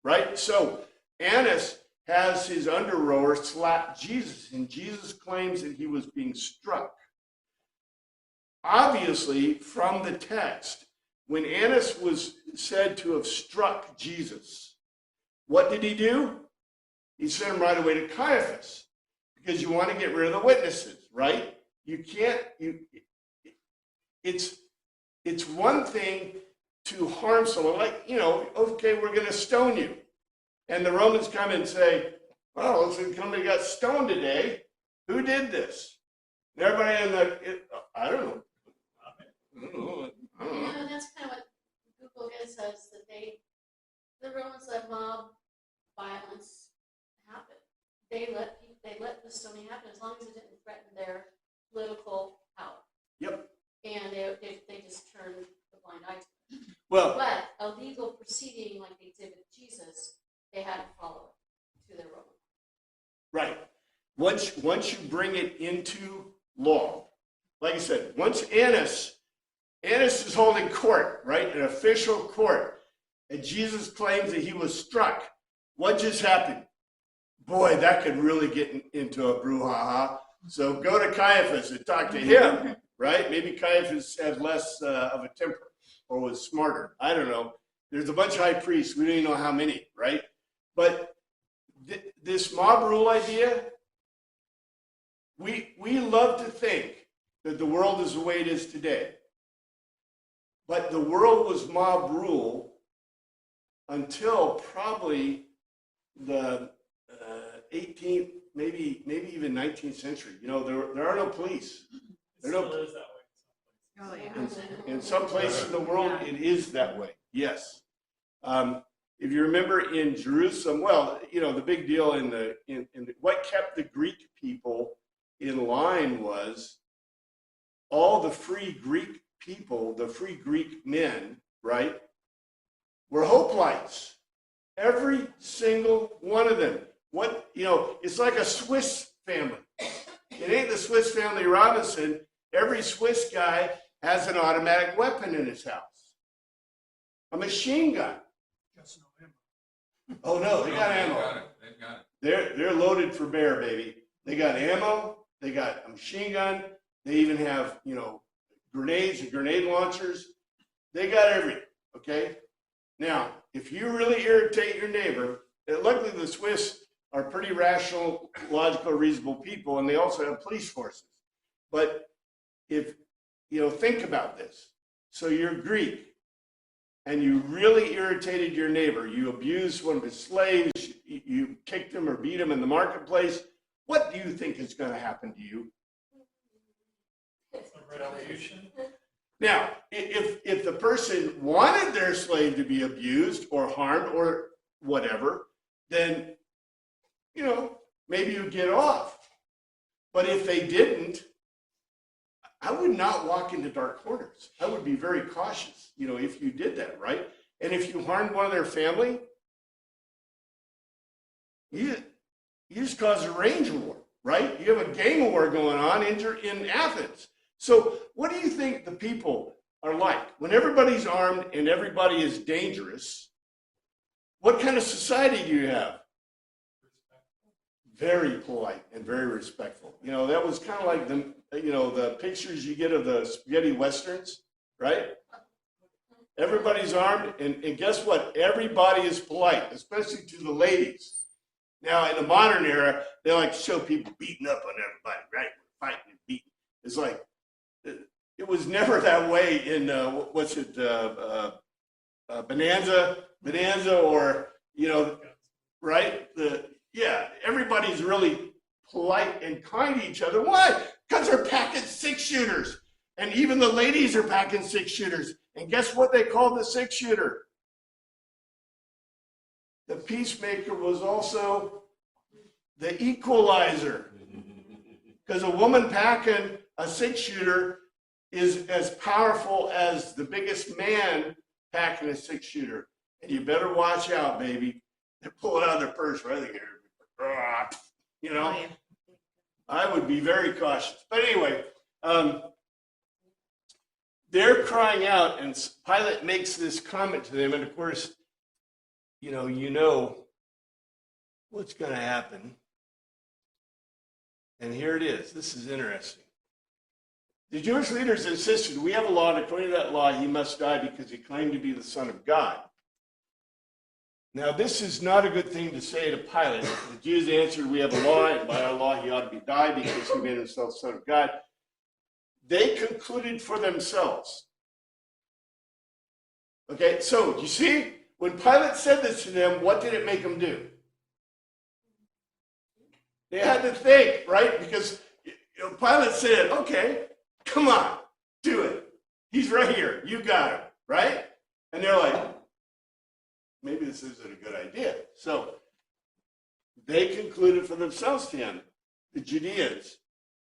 right? So Annas has his under-rower slap Jesus, and Jesus claims that he was being struck. Obviously, from the text, when Annas was said to have struck Jesus, what did he do? He sent him right away to Caiaphas, because you want to get rid of the witnesses, right? You can't, it's one thing to harm someone, like, okay, we're going to stone you. And the Romans come and say, well, looks like somebody got stoned today. Who did this? And everybody I don't know. That's kind of what Google says, that the Romans let mob violence happen. They let the stoning happen as long as it didn't threaten their political power. Yep. And they just turned the blind eye to it. Well, But a legal proceeding like they did with Jesus, they had to follow it to their Roman. right. Once you bring it into law, like I said, once Annas is holding court, right? An official court. And Jesus claims that he was struck. What just happened? Boy, that could really get into a brouhaha. So go to Caiaphas and talk to him, right? Maybe Caiaphas had less of a temper or was smarter. I don't know. There's a bunch of high priests. We don't even know how many, right? But this mob rule idea, we love to think that the world is the way it is today. But the world was mob rule until probably the 18th, maybe even 19th century. There are no police. It There still are no, is that way. Oh, yeah. in some places in the world, it is that way. Yes. If you remember in Jerusalem, well, the big deal in what kept the Greek people in line was all the free Greek people, the free Greek men, right, were hoplites. Every single one of them. It's like a Swiss family. It ain't the Swiss Family Robinson. Every Swiss guy has an automatic weapon in his house. A machine gun. Just no ammo. Oh no, they got ammo. They've got it. They're loaded for bear, baby. They got ammo. They got a machine gun. They even have, grenades and grenade launchers. They got everything, okay? Now, if you really irritate your neighbor, luckily the Swiss are pretty rational, logical, reasonable people, and they also have police forces. But if, think about this. So you're Greek, and you really irritated your neighbor. You abused one of his slaves, you kicked him or beat him in the marketplace, what do you think is going to happen to you? A retribution. Now, if the person wanted their slave to be abused or harmed or whatever, then, you know, maybe you get off. But if they didn't, I would not walk into dark corners. I would be very cautious, you know, if you did that, right? And if you harmed one of their family, you just caused a range war, right? You have a gang war going on in Athens. So what do you think the people are like? When everybody's armed and everybody is dangerous, what kind of society do you have? Very polite and very respectful. You know, that was kind of like the pictures you get of the spaghetti westerns, right? Everybody's armed, and guess what? Everybody is polite, especially to the ladies. Now, in the modern era, they like to show people beating up on everybody, right? Fighting and beating. It's like, it was never that way in, Bonanza, or, you know, right? Everybody's really polite and kind to each other. Why? Because they're packing 6-shooters. And even the ladies are packing 6-shooters. And guess what they called the 6-shooter? The peacemaker was also the equalizer. Because a woman packing a 6-shooter is as powerful as the biggest man packing a 6-shooter. And you better watch out, baby. They pull it out of their purse right here. You know, Oh, yeah. I would be very cautious. But anyway, they're crying out, and Pilate makes this comment to them. And of course, you know what's going to happen. And here it is. This is interesting. The Jewish leaders insisted, we have a law, and according to that law, he must die because he claimed to be the Son of God. Now, this is not a good thing to say to Pilate. The Jews answered, we have a law, and by our law he ought to be died because he made himself Son of God. They concluded for themselves. Okay, so you see, when Pilate said this to them, what did it make them do? They had to think, right? Because Pilate said, okay, come on, do it. He's right here. You got him, right? And they're like, maybe this isn't a good idea. So they concluded for themselves then, the Judeans,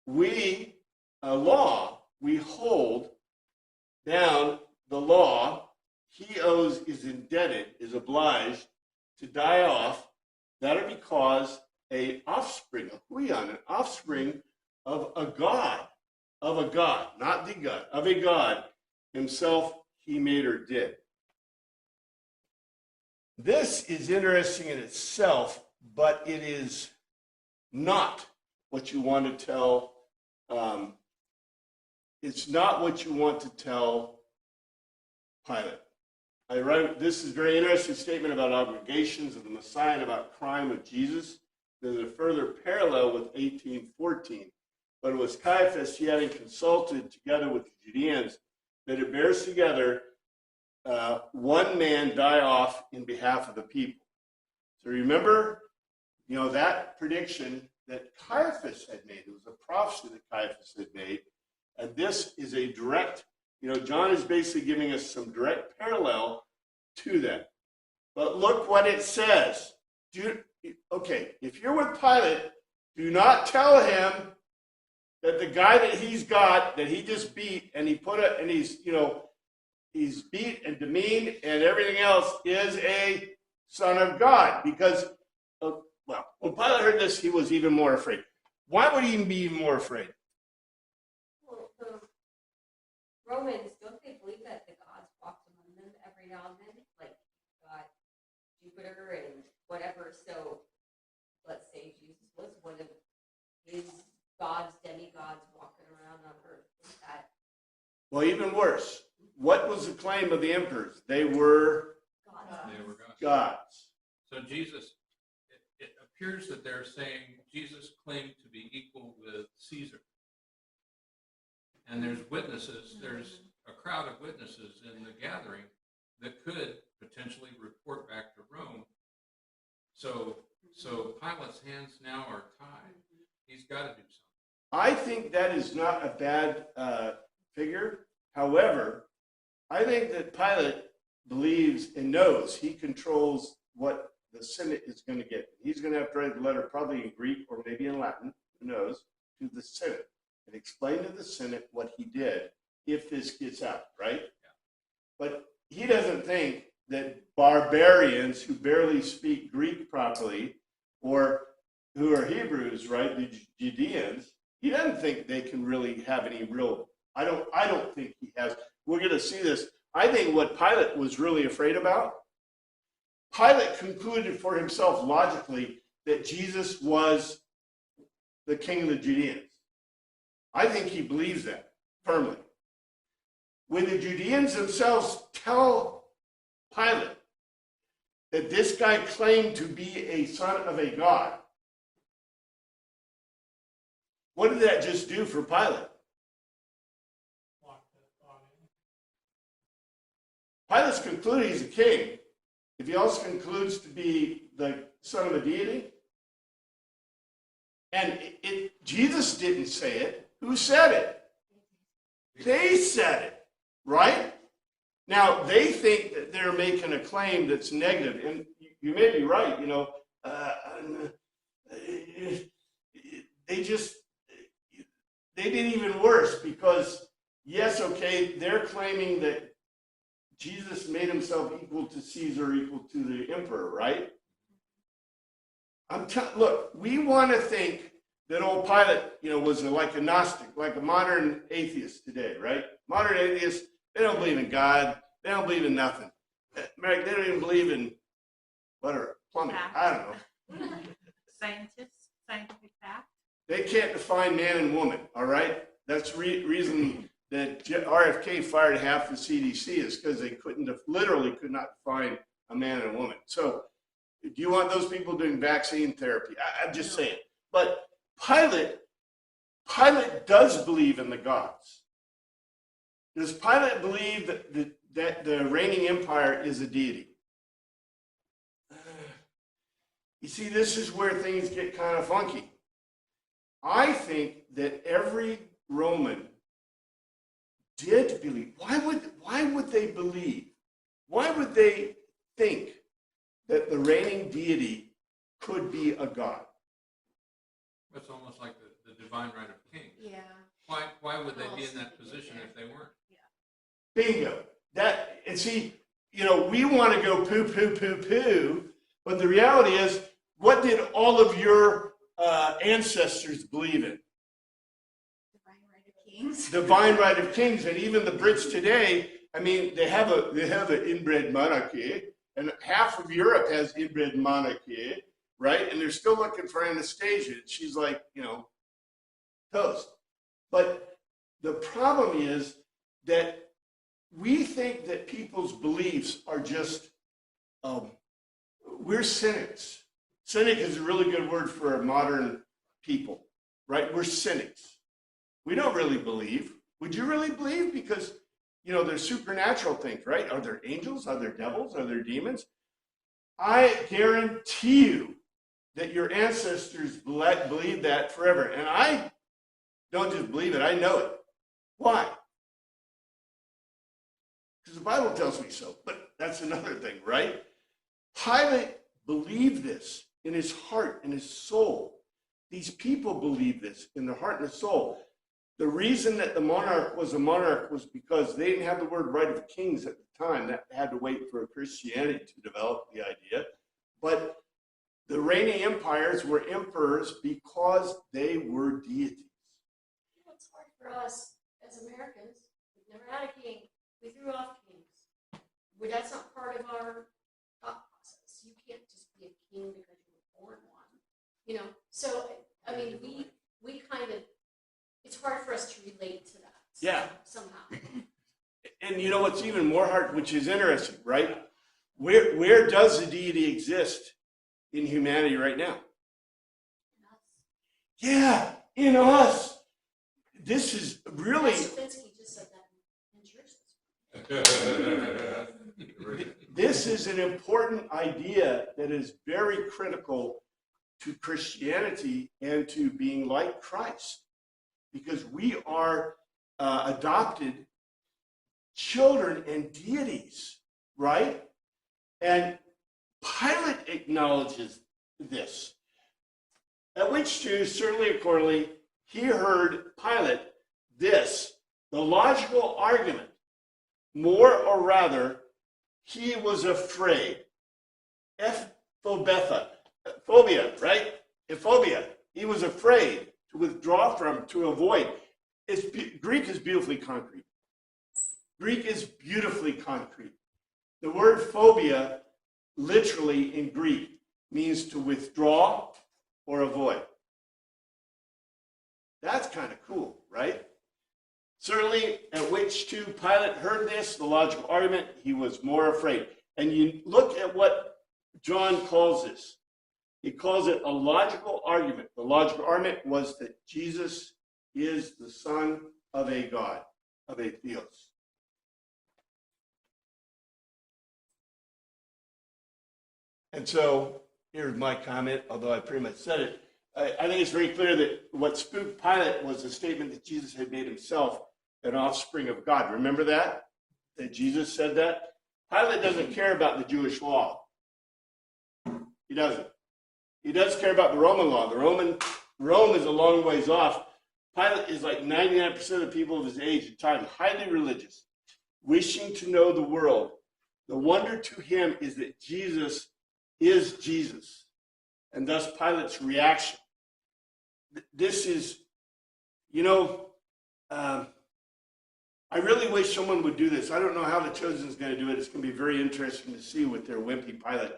we hold down the law. He is indebted, is obliged to die off. That'll because an offspring of a God, not the God, of a God himself he made or did. This is interesting in itself, but it is not what you want to tell. It's not what you want to tell Pilate. This is a very interesting statement about obligations of the Messiah and about crime of Jesus. There's a further parallel with 1814. But it was Caiaphas, he having consulted together with the Judeans, that it bears together one man die off in behalf of the people. So remember, that prediction that Caiaphas had made. It was a prophecy that Caiaphas had made. And this is a direct, John is basically giving us some direct parallel to that. But look what it says. If you're with Pilate, do not tell him that the guy that he's got, that he just beat, and he's beat and demeaned and everything else, is a son of God. Because, when Pilate heard this, he was even more afraid. Why would he even be even more afraid? Well, the Romans, don't they believe that the gods walked among them every now and then? Like, God, Jupiter and whatever. So, let's say Jesus was one of his gods, demigods walking around on earth. Is that? Well, even worse. What was the claim of the emperors? They were God. They were gods. gods. So Jesus, it appears that they're saying Jesus claimed to be equal with Caesar. And there's witnesses, there's a crowd of witnesses in the gathering that could potentially report back to Rome So Pilate's hands now are tied. He's got to do something. I think that is not a bad figure. However, I think that Pilate believes and knows he controls what the Senate is going to get. He's going to have to write a letter, probably in Greek or maybe in Latin, who knows, to the Senate and explain to the Senate what he did if this gets out, right? Yeah. But he doesn't think that barbarians who barely speak Greek properly or who are Hebrews, right, the Judeans, he doesn't think they can really have any real, I don't think he has. We're going to see this. I think what Pilate was really afraid about, Pilate concluded for himself logically that Jesus was the king of the Judeans. I think he believes that firmly. When the Judeans themselves tell Pilate that this guy claimed to be a son of a god, what did that just do for Pilate? Lock that thought in. Pilate's concluded he's a king. If he also concludes to be the son of a deity, and Jesus didn't say it, who said it? They said it, right? Now, they think that they're making a claim that's negative, and you may be right, you know. They did even worse because, yes, okay, they're claiming that Jesus made himself equal to Caesar, equal to the emperor, right? Look, we want to think that old Pilate, you know, was like a Gnostic, like a modern atheist today, right? Modern atheists, they don't believe in God. They don't believe in nothing. They don't even believe in whatever, plumbing. I don't know. Scientific fact. They can't define man and woman, all right? That's the reason that RFK fired half the CDC is because they literally could not define a man and a woman. So do you want those people doing vaccine therapy? I'm just saying. But Pilate does believe in the gods. Does Pilate believe that the reigning empire is a deity? You see, this is where things get kind of funky. I think that every Roman did believe. Why would they believe? Why would they think that the reigning deity could be a god? It's almost like the divine right of kings. Yeah. Why would they be in that position if they weren't? Bingo. And see, you know, we want to go poo, poo, poo, poo, but the reality is, what did all of your ancestors believe in? Divine right of kings. Divine right of kings, and even the Brits today. I mean, they have an inbred monarchy, and half of Europe has inbred monarchy, right? And they're still looking for Anastasia. She's like, you know, toast. But the problem is that we think that people's beliefs are just, we're cynics. Cynic is a really good word for modern people, right? We're cynics. We don't really believe. Would you really believe? Because, you know, there's supernatural things, right? Are there angels? Are there devils? Are there demons? I guarantee you that your ancestors believed that forever. And I don't just believe it, I know it. Why? Because the Bible tells me so. But that's another thing, right? Pilate believed this in his heart, in his soul. These people believe this in their heart and their soul. The reason that the monarch was a monarch was because they didn't have the word right of kings at the time. That had to wait for Christianity to develop the idea. But the reigning empires were emperors because they were deities. You know, it's hard for us as Americans. We've never had a king. We threw off kings. That's not part of our thought process. You can't just be a king because you were born one. You know, so I mean, we kind of, it's hard for us to relate to that. Yeah. Somehow. And you know what's even more hard, which is interesting, right? Where does the deity exist in humanity right now? Yeah, in us. This is really. Stefanski just said that in church this morning. This is an important idea that is very critical to Christianity and to being like Christ, because we are adopted children and deities, right? And Pilate acknowledges this. At which too, certainly accordingly, he heard Pilate this, the logical argument, more or rather, he was afraid. Phobia, right? Phobia. He was afraid to withdraw from, to avoid. Greek is beautifully concrete. Greek is beautifully concrete. The word phobia, literally in Greek, means to withdraw or avoid. That's kind of cool, right? Certainly, at which too Pilate heard this, the logical argument, he was more afraid. And you look at what John calls this. He calls it a logical argument. The logical argument was that Jesus is the Son of a God, of a Theos. And so here's my comment, although I pretty much said it. I think it's very clear that what spooked Pilate was the statement that Jesus had made himself an offspring of God. Remember that? That Jesus said that? Pilate doesn't care about the Jewish law. He doesn't. He does care about the Roman law. Rome is a long ways off. Pilate is like 99% of the people of his age and time, highly religious, wishing to know the world. The wonder to him is that Jesus is Jesus, and thus Pilate's reaction. This is, I really wish someone would do this. I don't know how the Chosen is going to do it. It's going to be very interesting to see with their wimpy Pilate.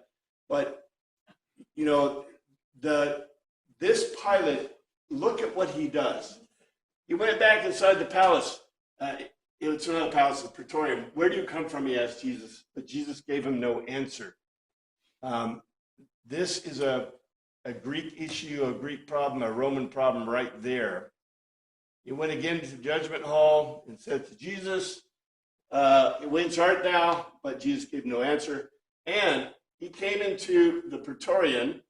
But, this Pilate, look at what he does. He went back inside the palace. It's not a palace, it's a praetorium. Where do you come from, he asked Jesus. But Jesus gave him no answer. This is a Greek issue, a Greek problem, a Roman problem right there. He went again to the judgment hall and said to Jesus, whence art thou? But Jesus gave no answer. And he came into the praetorium,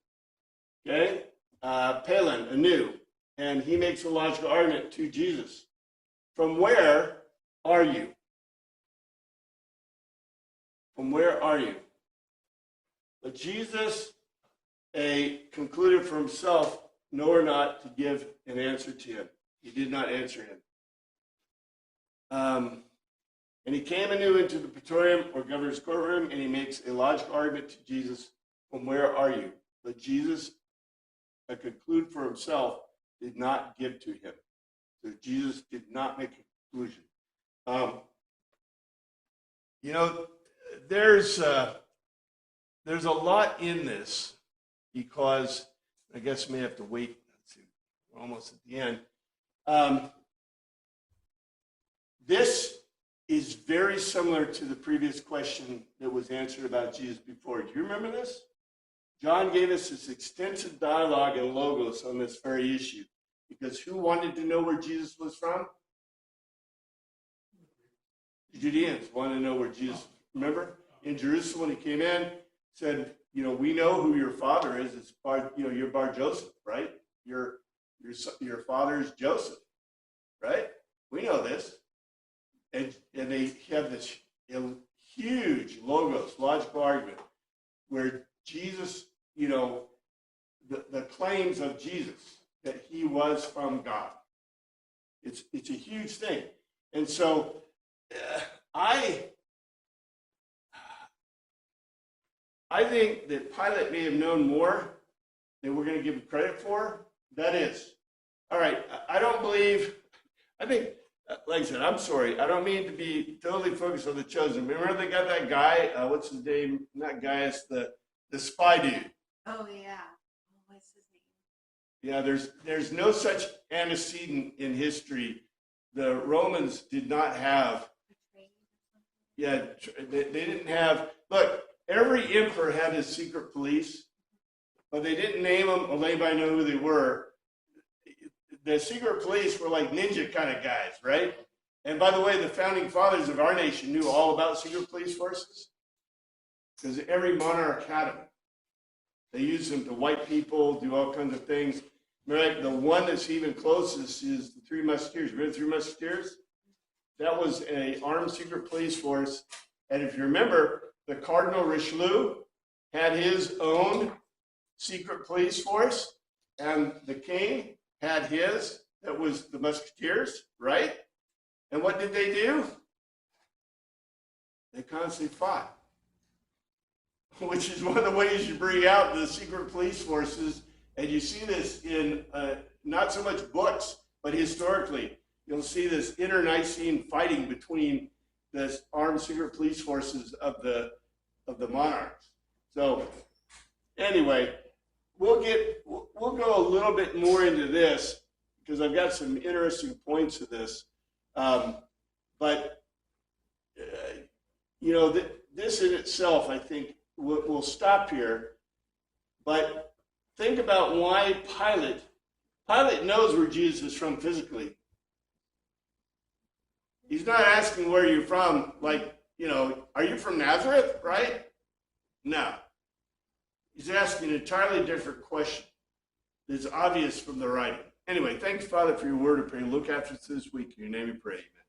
Palin, anew, and he makes a logical argument to Jesus. From where are you? From where are you? But Jesus concluded for himself, no or not, to give an answer to him. He did not answer him. And he came anew into the praetorium, or governor's courtroom, and he makes a logical argument to Jesus, from where are you? But Jesus, to conclude for himself, did not give to him. So Jesus did not make a conclusion. There's a lot in this, because I guess we may have to wait. Let's see, we're almost at the end. This is very similar to the previous question that was answered about Jesus before. Do you remember this? John gave us this extensive dialogue and logos on this very issue, because who wanted to know where Jesus was from? The Judeans wanted to know where Jesus, remember? In Jerusalem, when he came in, said, we know who your father is. It's you're Bar Joseph, right? Your father is Joseph, right? We know this. And they have this huge logical argument where Jesus, the claims of Jesus that he was from God. It's a huge thing. And so I think that Pilate may have known more than we're going to give him credit for. That is. All right, I think, like I said, I'm sorry. I don't mean to be totally focused on the Chosen. Remember they got that guy, what's his name? Not Gaius, the spy dude. Oh, yeah. What's his name? Yeah, there's no such antecedent in history. The Romans did not have, they didn't have, look, every emperor had his secret police, but they didn't name them or let anybody know who they were. The secret police were like ninja kind of guys, right? And by the way, the founding fathers of our nation knew all about secret police forces. because every monarch had them. They used them to wipe people, do all kinds of things. Right? The one that's even closest is the Three Musketeers. Remember the Three Musketeers? That was an armed secret police force. And if you remember, the Cardinal Richelieu had his own secret police force, and the king had his, that was the Musketeers, right? And what did they do? They constantly fought, which is one of the ways you bring out the secret police forces. And you see this in not so much books, but historically. You'll see this internecine fighting between the armed secret police forces of the monarchs. So anyway, we'll go a little bit more into this because I've got some interesting points to this. This in itself, I think, we'll stop here. But think about why Pilate knows where Jesus is from physically. He's not asking where you're from, like, are you from Nazareth, right? No. He's asking an entirely different question that's obvious from the writing. Anyway, thanks, Father, for your word. I pray you look after us this week. In your name we pray. Amen.